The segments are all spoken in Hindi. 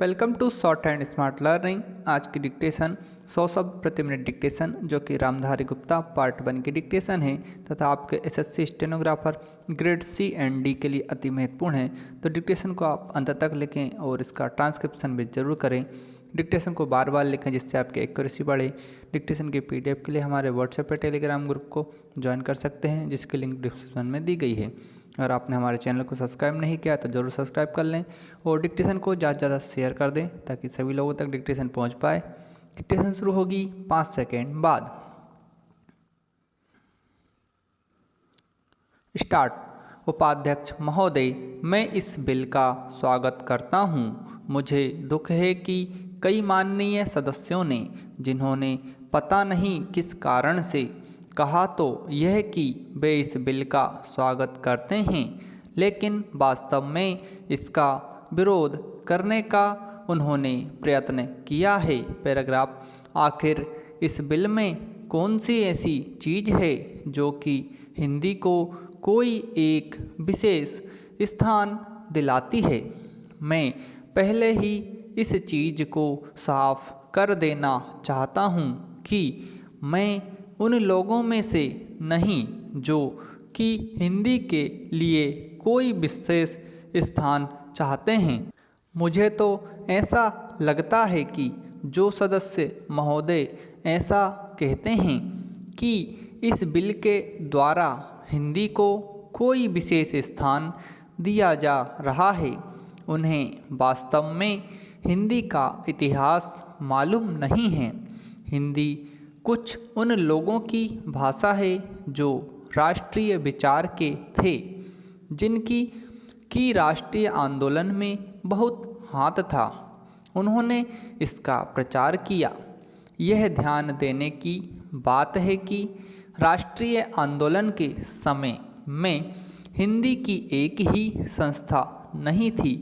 Welcome to short and smart learning. आज की डिक्टेशन 100 शब्द प्रति मिनट डिक्टेशन, जो कि रामधारी गुप्ता पार्ट 1 की डिक्टेशन है तथा आपके SSC stenographer grade C and D के लिए अति महत्वपूर्ण है। तो डिक्टेशन को आप अंत तक लिखें और इसका ट्रांसक्रिप्शन भी जरूर करें। डिक्टेशन को बार बार लिखें जिससे आपकी एक्यूरेसी बढ़े। डिक्टेशन की पीडीएफ के लिए हमारे व्हाट्सएप या टेलीग्राम ग्रुप को ज्वाइन कर सकते हैं, जिसकी लिंक डिस्क्रिप्शन में दी गई है। अगर आपने हमारे चैनल को सब्सक्राइब नहीं किया तो ज़रूर सब्सक्राइब कर लें और डिक्टेशन को ज़्यादा से ज़्यादा शेयर कर दें ताकि सभी लोगों तक डिक्टेशन पहुंच पाए। डिक्टेशन शुरू होगी 5 सेकेंड बाद। स्टार्ट। उपाध्यक्ष महोदय, मैं इस बिल का स्वागत करता हूं। मुझे दुख है कि कई माननीय सदस्यों ने, जिन्होंने पता नहीं किस कारण से कहा तो यह कि वे इस बिल का स्वागत करते हैं, लेकिन वास्तव में इसका विरोध करने का उन्होंने प्रयत्न किया है। पैराग्राफ। आखिर इस बिल में कौन सी ऐसी चीज़ है जो कि हिंदी को कोई एक विशेष स्थान दिलाती है? मैं पहले ही इस चीज़ को साफ कर देना चाहता हूँ कि मैं उन लोगों में से नहीं जो कि हिंदी के लिए कोई विशेष स्थान चाहते हैं। मुझे तो ऐसा लगता है कि जो सदस्य महोदय ऐसा कहते हैं कि इस बिल के द्वारा हिंदी को कोई विशेष स्थान दिया जा रहा है, उन्हें वास्तव में हिंदी का इतिहास मालूम नहीं है। हिंदी कुछ उन लोगों की भाषा है जो राष्ट्रीय विचार के थे, जिनकी राष्ट्रीय आंदोलन में बहुत हाथ था। उन्होंने इसका प्रचार किया। यह ध्यान देने की बात है कि राष्ट्रीय आंदोलन के समय में हिंदी की एक ही संस्था नहीं थी,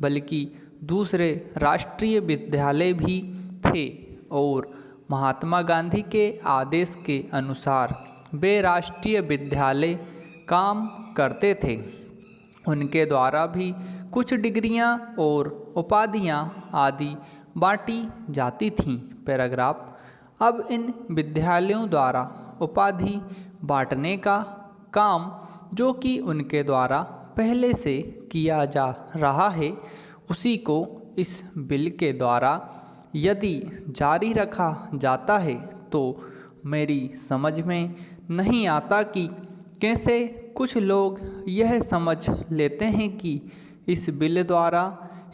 बल्कि दूसरे राष्ट्रीय विद्यालय भी थे और महात्मा गांधी के आदेश के अनुसार वे राष्ट्रीय विद्यालय काम करते थे। उनके द्वारा भी कुछ डिग्रियां और उपाधियां आदि बांटी जाती थीं। पैराग्राफ। अब इन विद्यालयों द्वारा उपाधि बांटने का काम, जो कि उनके द्वारा पहले से किया जा रहा है, उसी को इस बिल के द्वारा यदि जारी रखा जाता है तो मेरी समझ में नहीं आता कि कैसे कुछ लोग यह समझ लेते हैं कि इस बिल द्वारा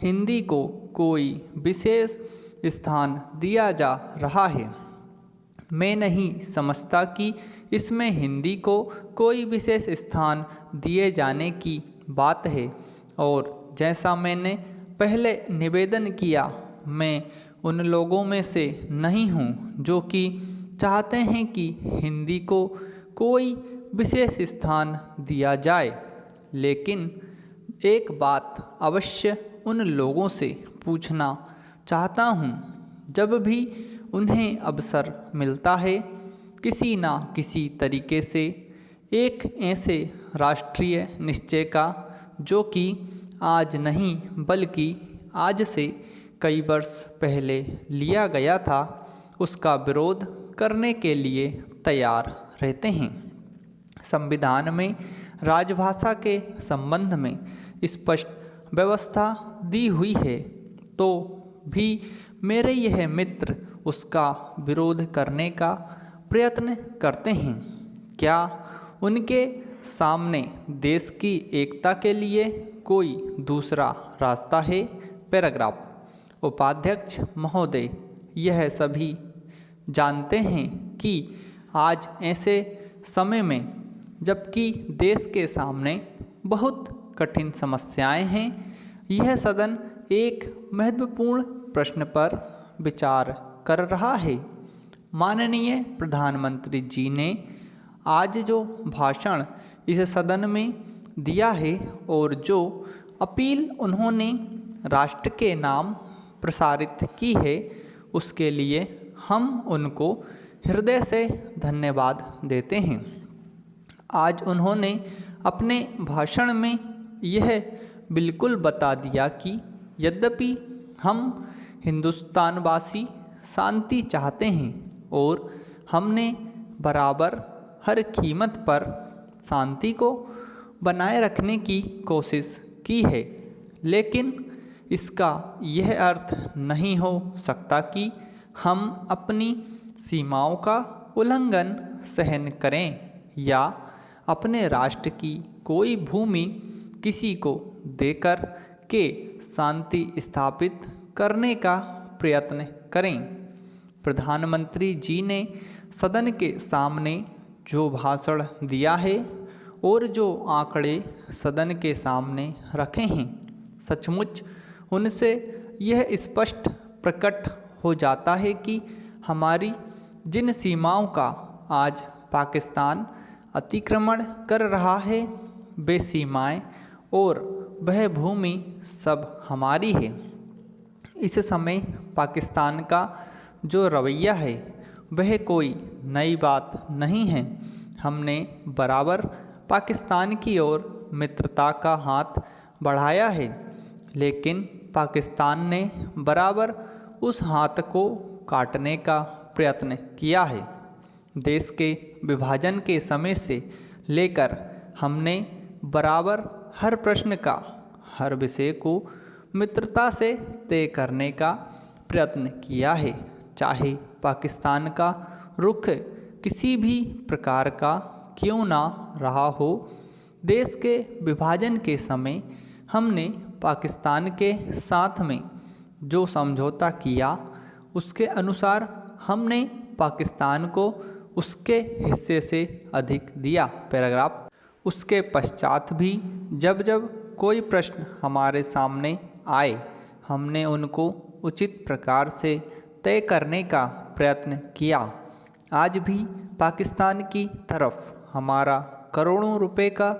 हिंदी को कोई विशेष स्थान दिया जा रहा है। मैं नहीं समझता कि इसमें हिंदी को कोई विशेष स्थान दिए जाने की बात है, और जैसा मैंने पहले निवेदन किया, मैं उन लोगों में से नहीं हूँ जो कि चाहते हैं कि हिंदी को कोई विशेष स्थान दिया जाए, लेकिन एक बात अवश्य उन लोगों से पूछना चाहता हूँ। जब भी उन्हें अवसर मिलता है, किसी न किसी तरीके से एक ऐसे राष्ट्रीय निश्चय का, जो कि आज नहीं बल्कि आज से कई वर्ष पहले लिया गया था, उसका विरोध करने के लिए तैयार रहते हैं। संविधान में राजभाषा के संबंध में स्पष्ट व्यवस्था दी हुई है, तो भी मेरे यह मित्र उसका विरोध करने का प्रयत्न करते हैं। क्या उनके सामने देश की एकता के लिए कोई दूसरा रास्ता है? पैराग्राफ। उपाध्यक्ष महोदय, यह सभी जानते हैं कि आज ऐसे समय में, जबकि देश के सामने बहुत कठिन समस्याएं हैं, यह सदन एक महत्वपूर्ण प्रश्न पर विचार कर रहा है। माननीय प्रधानमंत्री जी ने आज जो भाषण इस सदन में दिया है और जो अपील उन्होंने राष्ट्र के नाम प्रसारित की है, उसके लिए हम उनको हृदय से धन्यवाद देते हैं। आज उन्होंने अपने भाषण में यह बिल्कुल बता दिया कि यद्यपि हम हिंदुस्तानवासी शांति चाहते हैं और हमने बराबर हर कीमत पर शांति को बनाए रखने की कोशिश की है, लेकिन इसका यह अर्थ नहीं हो सकता कि हम अपनी सीमाओं का उल्लंघन सहन करें या अपने राष्ट्र की कोई भूमि किसी को देकर के शांति स्थापित करने का प्रयत्न करें। प्रधानमंत्री जी ने सदन के सामने जो भाषण दिया है और जो आंकड़े सदन के सामने रखे हैं, सचमुच उनसे यह स्पष्ट प्रकट हो जाता है कि हमारी जिन सीमाओं का आज पाकिस्तान अतिक्रमण कर रहा है, वे सीमाएं और वह भूमि सब हमारी है। इस समय पाकिस्तान का जो रवैया है वह कोई नई बात नहीं है। हमने बराबर पाकिस्तान की ओर मित्रता का हाथ बढ़ाया है, लेकिन पाकिस्तान ने बराबर उस हाथ को काटने का प्रयत्न किया है। देश के विभाजन के समय से लेकर हमने बराबर हर प्रश्न का, हर विषय को मित्रता से तय करने का प्रयत्न किया है, चाहे पाकिस्तान का रुख किसी भी प्रकार का क्यों ना रहा हो। देश के विभाजन के समय हमने पाकिस्तान के साथ में जो समझौता किया, उसके अनुसार हमने पाकिस्तान को उसके हिस्से से अधिक दिया। पैराग्राफ। उसके पश्चात भी जब जब कोई प्रश्न हमारे सामने आए, हमने उनको उचित प्रकार से तय करने का प्रयत्न किया। आज भी पाकिस्तान की तरफ हमारा करोड़ों रुपए का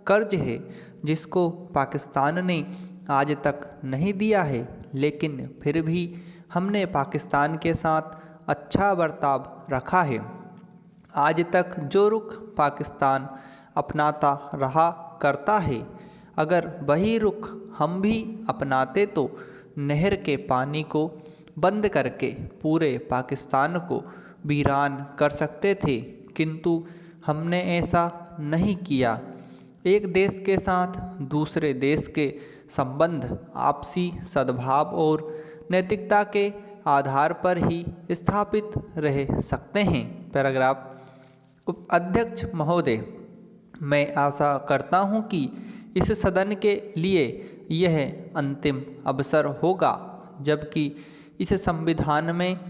कर्ज है, जिसको पाकिस्तान ने आज तक नहीं दिया है, लेकिन फिर भी हमने पाकिस्तान के साथ अच्छा बर्ताव रखा है। आज तक जो रुख पाकिस्तान अपनाता रहा करता है, अगर वही रुख हम भी अपनाते तो नहर के पानी को बंद करके पूरे पाकिस्तान को वीरान कर सकते थे, किंतु हमने ऐसा नहीं किया। एक देश के साथ दूसरे देश के संबंध आपसी सद्भाव और नैतिकता के आधार पर ही स्थापित रह सकते हैं। पैराग्राफ। अध्यक्ष महोदय, मैं आशा करता हूं कि इस सदन के लिए यह अंतिम अवसर होगा, जबकि इस संविधान में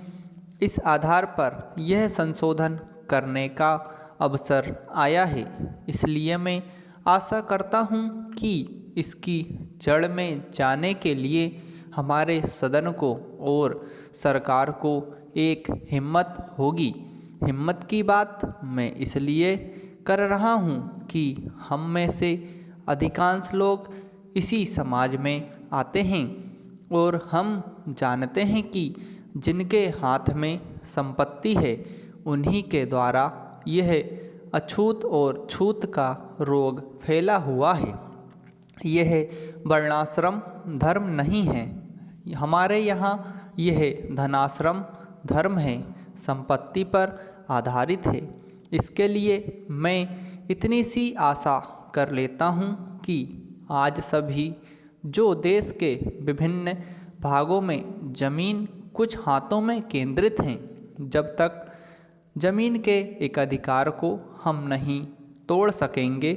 इस आधार पर यह संशोधन करने का अवसर आया है। इसलिए मैं आशा करता हूं कि इसकी जड़ में जाने के लिए हमारे सदन को और सरकार को एक हिम्मत होगी। हिम्मत की बात मैं इसलिए कर रहा हूँ कि हम में से अधिकांश लोग इसी समाज में आते हैं और हम जानते हैं कि जिनके हाथ में संपत्ति है, उन्हीं के द्वारा यह अछूत और छूत का रोग फैला हुआ है। यह वर्णाश्रम धर्म नहीं है, हमारे यहाँ यह धनाश्रम धर्म है, संपत्ति पर आधारित है। इसके लिए मैं इतनी सी आशा कर लेता हूँ कि आज सभी जो देश के विभिन्न भागों में जमीन कुछ हाथों में केंद्रित हैं, जब तक जमीन के एक अधिकार को हम नहीं तोड़ सकेंगे,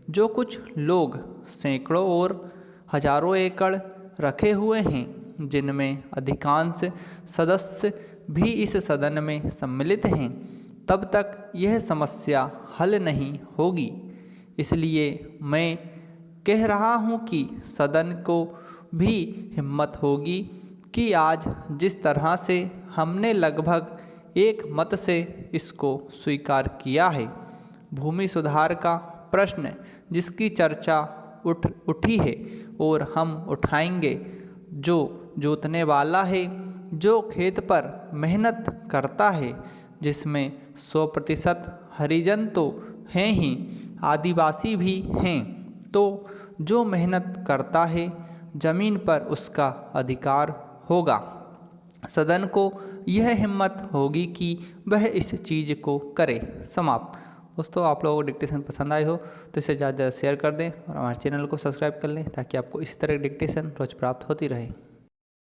जो कुछ लोग सैकड़ों और हजारों एकड़ रखे हुए हैं, जिनमें अधिकांश सदस्य भी इस सदन में सम्मिलित हैं, तब तक यह समस्या हल नहीं होगी। इसलिए मैं कह रहा हूँ कि सदन को भी हिम्मत होगी कि आज जिस तरह से हमने लगभग एक मत से इसको स्वीकार किया है, भूमि सुधार का प्रश्न जिसकी चर्चा उठी है और हम उठाएंगे, जो जोतने वाला है, जो खेत पर मेहनत करता है, जिसमें 100% हरिजन तो हैं ही, आदिवासी भी हैं, तो जो मेहनत करता है, ज़मीन पर उसका अधिकार होगा। सदन को यह हिम्मत होगी कि वह इस चीज़ को करे। समाप्त। दोस्तों, आप लोगों को डिक्टेशन पसंद आए हो तो इसे ज़्यादा शेयर कर दें और हमारे चैनल को सब्सक्राइब कर लें ताकि आपको इसी तरह डिक्टेशन रोज़ प्राप्त होती रहे।